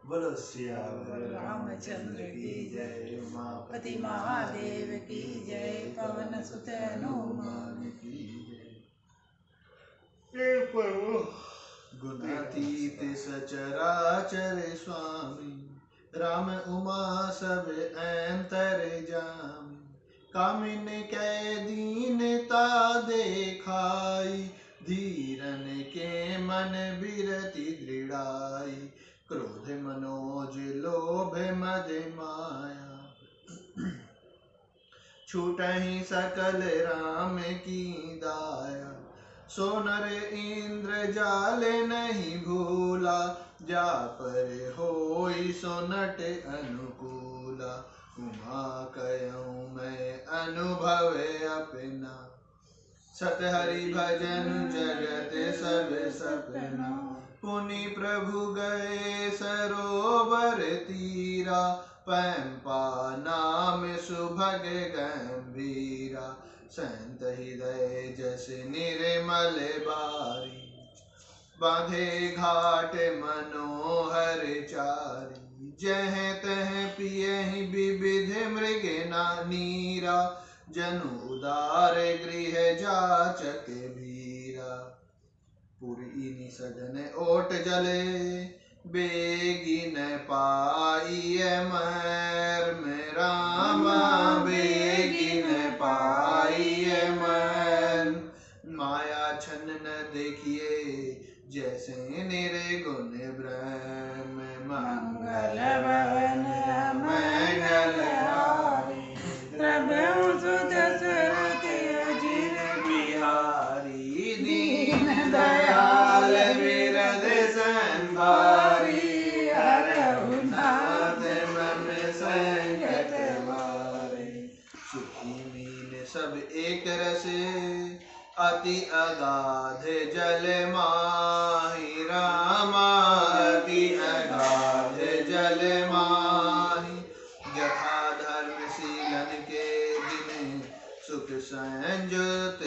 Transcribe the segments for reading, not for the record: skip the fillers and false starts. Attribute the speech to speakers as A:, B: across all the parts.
A: बोलो सियावर रामचंद्र की जय, उमापति महादेव की जय, पवन सुत हनुमान की जय। गुणातीत सचराचर स्वामी, राम उमा सब अंतर जामी। कामिन कै दीनता देखाई, धीरन के मन बिरति दृढ़ाई। क्रोध मनोज लोभ मद माया, छूटहि सकल राम की दाया। सो नर इंद्र जाल नहीं भूला, जा पर होई सो नट अनुकूला। उमा कयऊँ मैं अनुभव अपना, सत हरि भजन जगत सब सपना। पुनि प्रभु गए सरोवर तीरा, पैंपा नाम सुभग गंभीरा। संत हृदय जस निर्मल बारी, बांधे घाट मनोहर चारी। जह तह पियहि विविध मृग नीरा, जनु उदार गृह जाचक भीरा। पुरईनि सजन ओट जले, बेगिन पाइय मर्म रामा। बेगिन पाइय मर्म, माया छन न देखिए जैसे निर्गुण ब्रह्म। मंगल भवन मंगल हारी, प्रभु सुत सरत अजिर बिहारी। दीन दयाल बिरद संभारी, हरहु नाथ मम संकट मारे। सुखी मीन सब एक रसे, अति अगाध जल माहि रामा। अति अगाध जल माहि, यथा धर्मशीलन के दिन सुख संयुत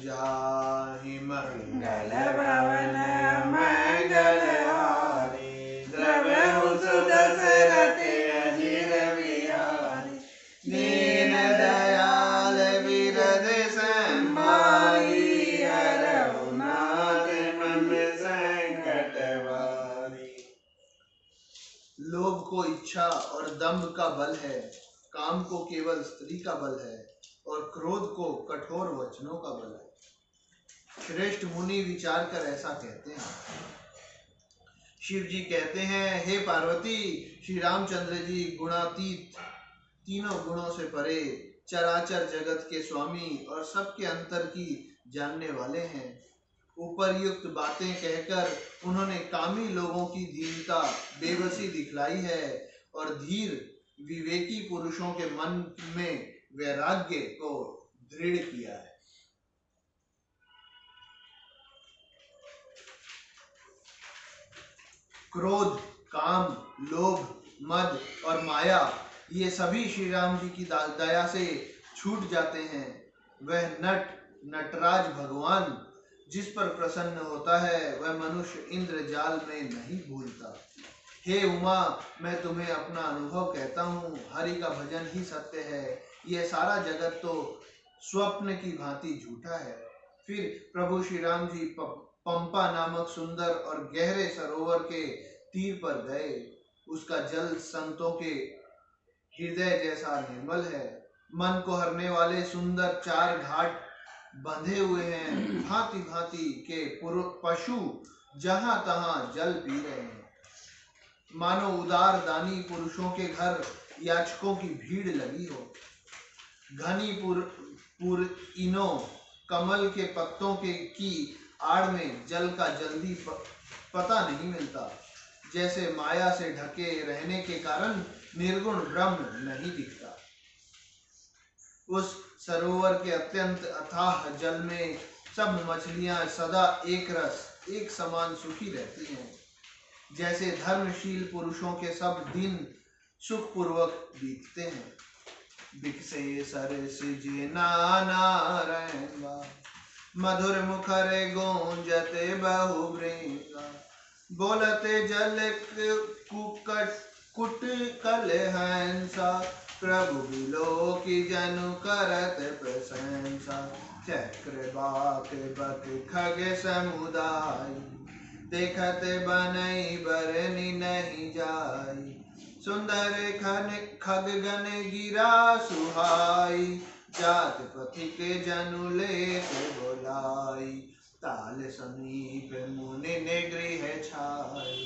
A: जाहि। मंगल भवन मंगल हारी, द्रव्यहु सुदशरथ अजिर बिहारी। दीन दयाल बिरद संभारी, हरहु नाथ मम संकट वारी। लोभ को इच्छा और दंभ का बल है, काम को केवल स्त्री का बल है, और क्रोध को कठोर वचनों का बल है। श्रेष्ठ मुनि विचार कर ऐसा कहते हैं। शिव जी कहते हैं, हे पार्वती, श्री रामचंद्र जी गुणातीत, तीनों गुणों से परे, चराचर जगत के स्वामी और सबके अंतर की जानने वाले हैं। उपरयुक्त बातें कहकर उन्होंने कामी लोगों की दीनता बेबसी दिखलाई है, और धीर विवेकी पुरुषों के मन में वैराग्य को दृढ़ किया है। क्रोध, काम, लोभ, मद और माया, ये सभी श्री राम जी की दया से छूट जाते हैं। वह नटराज भगवान जिस पर प्रसन्न होता है, वह मनुष्य इंद्र जाल में नहीं भूलता। हे उमा, मैं तुम्हें अपना अनुभव कहता हूँ, हरि का भजन ही सत्य है। यह सारा जगत तो स्वप्न की भांति झूठा है। फिर प्रभु श्री राम जी पंपा नामक सुंदर और गहरे सरोवर के तीर पर गए। उसका जल संतों के हृदय जैसा निर्मल है। मन को हरने वाले सुंदर 4 घाट बंधे हुए हैं। भांति भांति के पशु जहां तहां जल पी रहे हैं। मानो उदार दानी पुरुषों के घर याचकों की भीड़ लगी हो। घनी पुरइनो कमल के पत्तों की आड़ में जल का जल्दी पता नहीं मिलता। जैसे माया से ढके रहने के कारण निर्गुण ब्रह्म नहीं दिखता। उस सरोवर के अत्यंत अथाह जल में सब मछलियां सदा एक रस, एक समान सुखी रहती हैं। जैसे धर्मशील पुरुषों के सब दिन सुखपूर्वक बीतते हैं। बिकसे सरस जे नानारंगा, मधुर मुखर गूंजते बहु वृंगा। बोलते जल कुकट कुट कल हंसा, प्रभु बिलो की जनु करत प्रशंसा। चक्रवाक बक खग समुदाय, देखत बनई बरनी नहीं जाई। सुंदर खन खग गन गिरा सुहाई, जात पथिक जनु लेत बोलाई। ताल समीप मुनि ने गृह छाई,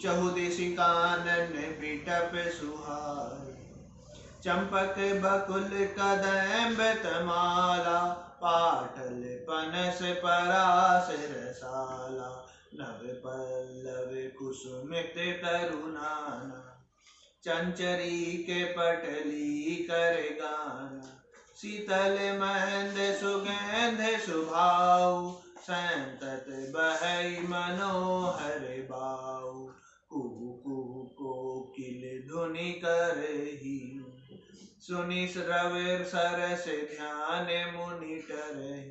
A: चहुदिशि कानन बिटप सुहाई। चंपक बकुल कदम्ब तमाला, पाटल पनस परास रसाला। नव पल्लव कुसुमित तरुनाना, चंचरी के पटली कर गाना। शीतल मंद सुगंध सुभाऊ, संतत बहई मनोहर बाऊ। कुहू कुहू कोकिल धुनि करही, सुनि रविर सरस ध्यान मुनि टरही।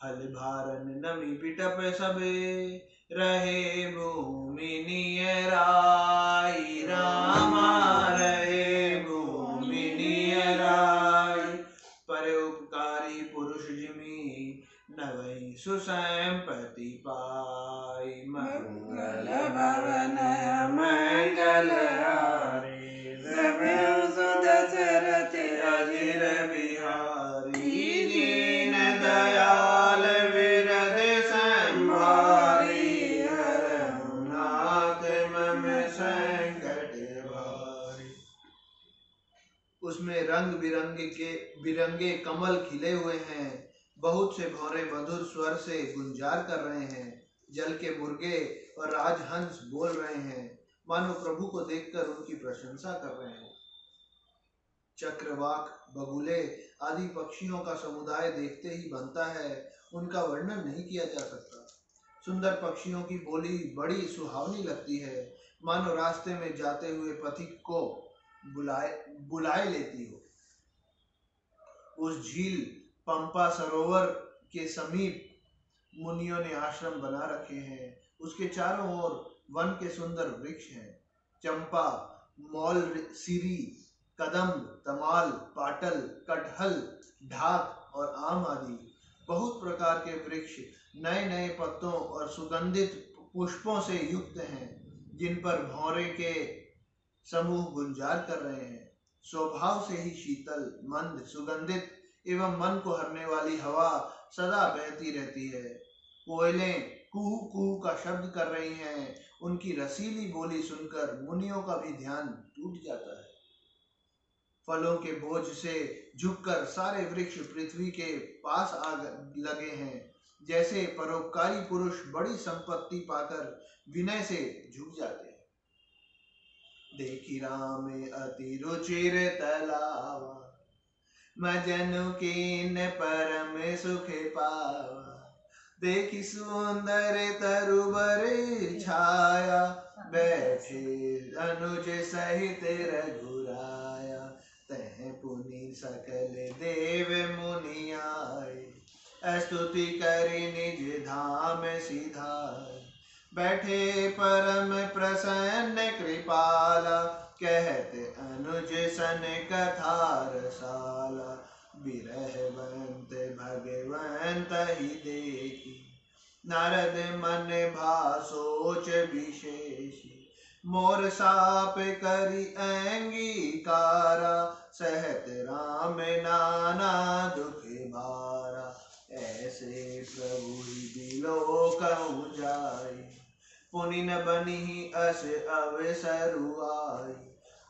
A: फल भारन नमी बिटप सबे, रहे भूमि नियराई। रामा रहे भूमि नियराई, परोपकारी पुरुष जिमि, नवई सुसंपत्ति पाई। मंगल भवन मंगल हारी, दशरथ अजिर बिहारी। दीन दयाल विरद संभारी, हरहु नाथ मम संकट भारी। उसमें रंग बिरंगे कमल खिले हुए हैं, बहुत से भौरे मधुर स्वर से गुंजार कर रहे हैं। जल के मुर्गे और राजहंस बोल रहे हैं, मानो प्रभु को देखकर उनकी प्रशंसा कर रहे हैं। चक्रवाक, बगुले आदि पक्षियों का समुदाय देखते ही बनता है, उनका वर्णन नहीं किया जा सकता। सुंदर पक्षियों की बोली बड़ी सुहावनी लगती है, मानो रास्ते में जाते हुए पथिक को बुलाए लेती हो। उस झील पंपा सरोवर के समीप मुनियों ने आश्रम बना रखे हैं। उसके चारों ओर वन के सुंदर वृक्ष हैं। चंपा, मौल सिरी, कदम्ब, तमाल, पाटल, कटहल, ढाक और आम आदि बहुत प्रकार के वृक्ष नए नए पत्तों और सुगंधित पुष्पों से युक्त हैं, जिन पर भौरे के समूह गुंजार कर रहे हैं। स्वभाव से ही शीतल, मंद, सुगंधित एवं मन को हरने वाली हवा सदा बहती रहती है। कोयलें कुहू कुहू का शब्द कर रही हैं। उनकी रसीली बोली सुनकर मुनियों का भी ध्यान टूट जाता है। फलों के बोझ से झुककर सारे वृक्ष पृथ्वी के पास आ लगे हैं, जैसे परोपकारी पुरुष बड़ी संपत्ति पाकर विनय से झुक जाते हैं। देखी राम अति रुचिर तलावा, मजनु कीन परम सुख पावा। देखी सुंदर तरुबर छाया, बैठे अनुज सहित रघुराया। तह पुनि सकल देव मुनि आए, स्तुति करि निज धाम सिधाए। बैठे परम प्रसन्न कृपाला, कहते अनुज सन कथा रसाला। बिरहवंत भगवंत ही देखी, नारद मन भा सोच विशेषी। मोर साप करी अंगीकारा, सहत राम नाना दुख भारा। ऐसे प्रभु ही बिलो कहूँ जाई, पुनि न बनी अस अवसरु आई।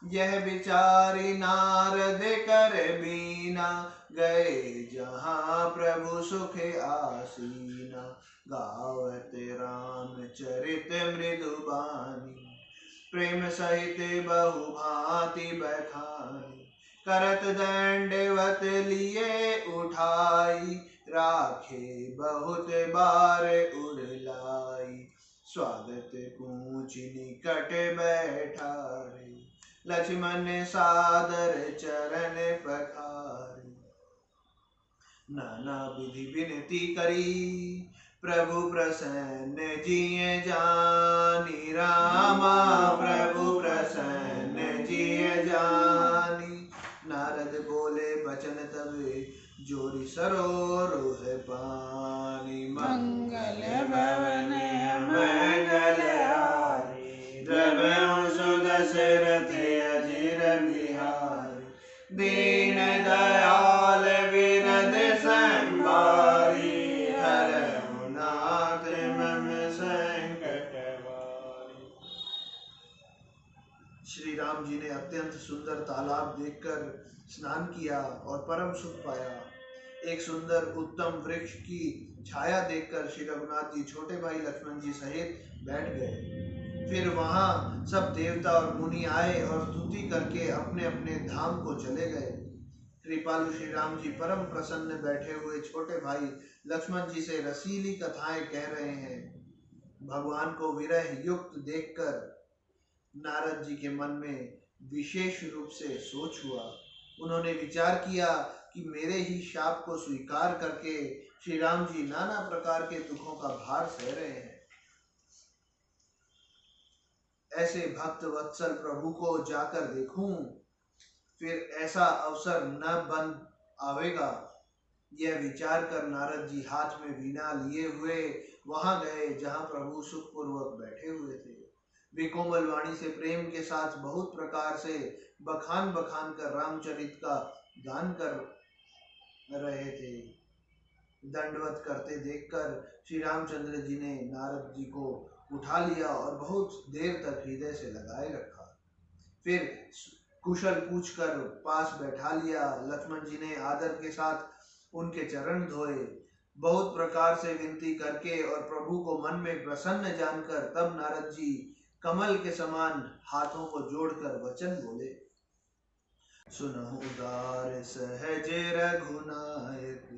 A: यह विचारी नारद कर बीना, गए जहाँ प्रभु सुख आसीना। गावत राम चरित मृदु बानी, प्रेम सहित बहु भांति बखानी। करत दंडवत लिए उठाई, राखे बहुत बार उड़लाई। स्वागत पूछ निकट बैठारे, लक्ष्मण सादर चरण पखारे। नाना विधि विनती करी, प्रभु प्रसन्न जिये जानी रामा, प्रभु प्रसन्न जिये जानी। नारद बोले बचन तबे, जोरी सरोवर पानी। मंगल भवन मंगल हारी, द्रव्यों सुदशरथ अजीर बिहारी। दीन दयाल विरद संभारी, हरहु नाथ मम संकट हारी। श्री राम जी ने अत्यंत सुंदर तालाब देखकर स्नान किया और परम सुख पाया। एक सुंदर उत्तम वृक्ष की छाया देखकर श्री रघुनाथ जी छोटे भाई लक्ष्मण जी सहित बैठ गए। फिर वहां सब देवता और मुनि आए और स्तुति करके अपने अपने धाम को चले गए। कृपालु श्री राम जी परम प्रसन्न बैठे हुए छोटे भाई लक्ष्मण जी से रसीली कथाएं कह रहे हैं। भगवान को विरह युक्त देखकर नारद जी के मन में विशेष रूप से सोच हुआ। उन्होंने विचार किया कि मेरे ही शाप को स्वीकार करके श्री राम जी नाना प्रकार के दुखों का भार सह रहे हैं। ऐसे भक्त वत्सल प्रभु को जाकर देखूं, फिर ऐसा अवसर न बन आवेगा। यह विचार कर नारद जी हाथ में वीणा लिए हुए वहां गए जहां प्रभु सुखपूर्वक बैठे हुए थे। वे कोमल वाणी से प्रेम के साथ बहुत प्रकार से बखान बखान कर रामचरित का गान कर रहे थे। दंडवत करते देखकर श्री रामचंद्र जी ने नारद जी को उठा लिया और बहुत देर तक हृदय से लगाए रखा। फिर कुशल पूछकर पास बैठा लिया। लक्ष्मण जी ने आदर के साथ उनके चरण धोए। बहुत प्रकार से विनती करके और प्रभु को मन में प्रसन्न जानकर तब नारद जी कमल के समान हाथों को जोड़कर वचन बोले। सुनहु उदार सहज रघुनायक,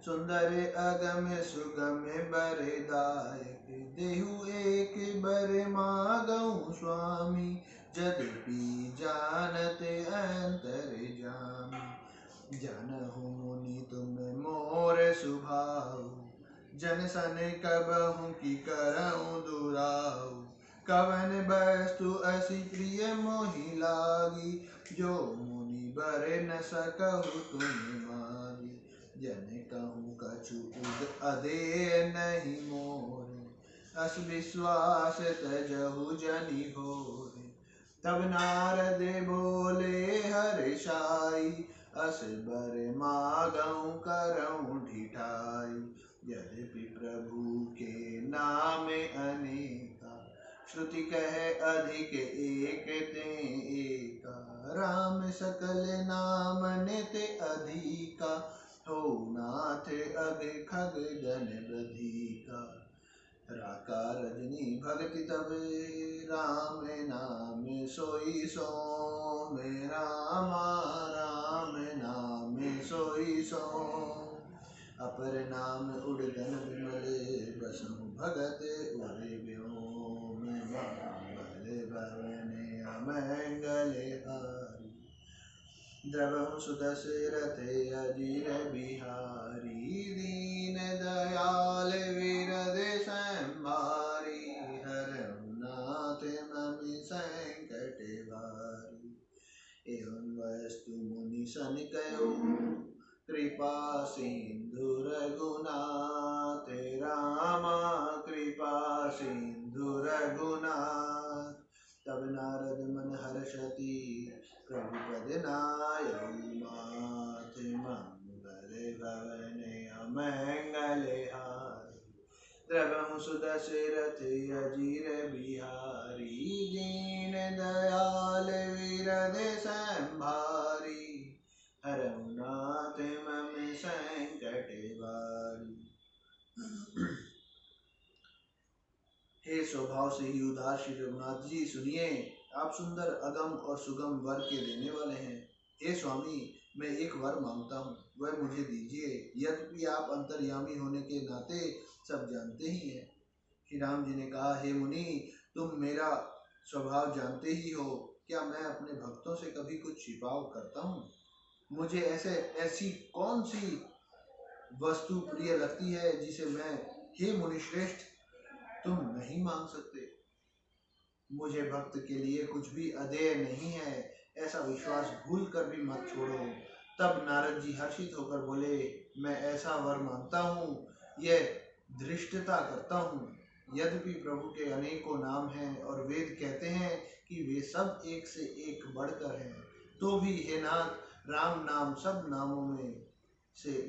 A: सुंदर अगम सुगम बरदायक। देहु एक बर मागहु स्वामी, यद्यपि जानत अंतर जामी। जानहु मुनि तुम मोर सुभाऊ, जन सन कबहु की करहु दुराऊ। कवन वस्तु असी प्रिय मोहि लागी, जो मुनि बर न सकहु तुम मागी। जन कहूँ कछु अदेय नहीं मोरे, अस विश्वास तजहु जनि भोरे। तब नारद बोले हर्षाई, अस बर मागहु करहु ढिठाई। यद्यपि प्रभु के नाम अनेका, श्रुति कहे अधिक एक ते एका। राम सकल नाम नित अधिका, हो नाथ अग खग गण बधिका। राका रजनी भगति तब, राम नाम सोई सोम। रामा राम नाम सोई सोम। अपर नाम उड़गन विमल, बसहु भगत उरे व्योम। मंगल भवन अमंगल हारी, द्रवहु सुदशरथ अजीर बिहारी। दीन दयाल विरद संभारी, हरहु नाथ मम संकट भारी। एवं वस्तु मुनि सन कयो, कृपा सिंधु रघुनाथ। रामा कृपा सिंधु रघुनाथ। तब नारद मन हर्षति, प्रभु पद नायउ माथ। मंगल भवन अमंगल हारी, द्रवहु सुदशरथ अजीर बिहारी। दीन दयाल विरद संभारी, हरहु नाथ मम संकट भारी। हे स्वभाव से ही उदार श्री रघुनाथ जी, सुनिए, आप सुंदर अगम और सुगम वर के देने वाले हैं। हे स्वामी, मैं एक वर मांगता हूँ, वह मुझे दीजिए। यद्यपि आप अंतर्यामी होने के नाते सब जानते ही हैं। श्री राम जी ने कहा, हे मुनि, तुम मेरा स्वभाव जानते ही हो। क्या मैं अपने भक्तों से कभी कुछ छिपाव करता हूँ? मुझे ऐसी कौन सी वस्तु प्रिय लगती है जिसे मैं हे मुनिश्रेष्ठ, तुम नहीं मांग सकते। मुझे भक्त के लिए कुछ भी अदेय नहीं है, ऐसा विश्वास भूल कर भी मत छोड़ो। तब नारद जी हर्षित होकर बोले, मैं ऐसा वर मांगता हूँ, यह धृष्टता करता हूँ। यद्यपि प्रभु के अनेकों नाम हैं और वेद कहते हैं कि वे सब एक से एक बढ़कर हैं, तो भी हे नाथ, राम नाम सब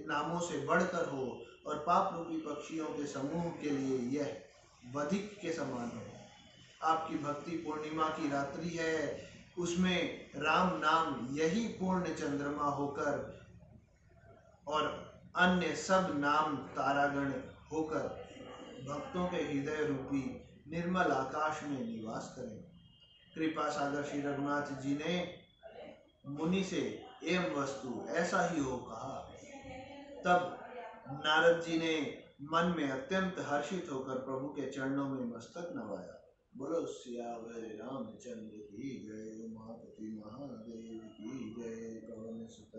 A: नामों से बढ़कर हो और पाप रूपी पक्षियों के समूह के लिए यह वधिक के समान है। आपकी भक्ति पूर्णिमा की रात्रि है, उसमें राम नाम यही पूर्ण चंद्रमा होकर और अन्य सब नाम तारागण होकर भक्तों के हृदय रूपी निर्मल आकाश में निवास करें। कृपा सागर श्री रघुनाथ जी ने मुनि से एवं वस्तु ऐसा ही हो कहा। तब नारद जी ने मन में अत्यंत हर्षित होकर प्रभु के चरणों में मस्तक नवाया। बोलो सियावर रामचंद्र की जय, उमापति महादेव की जय, पवन सुत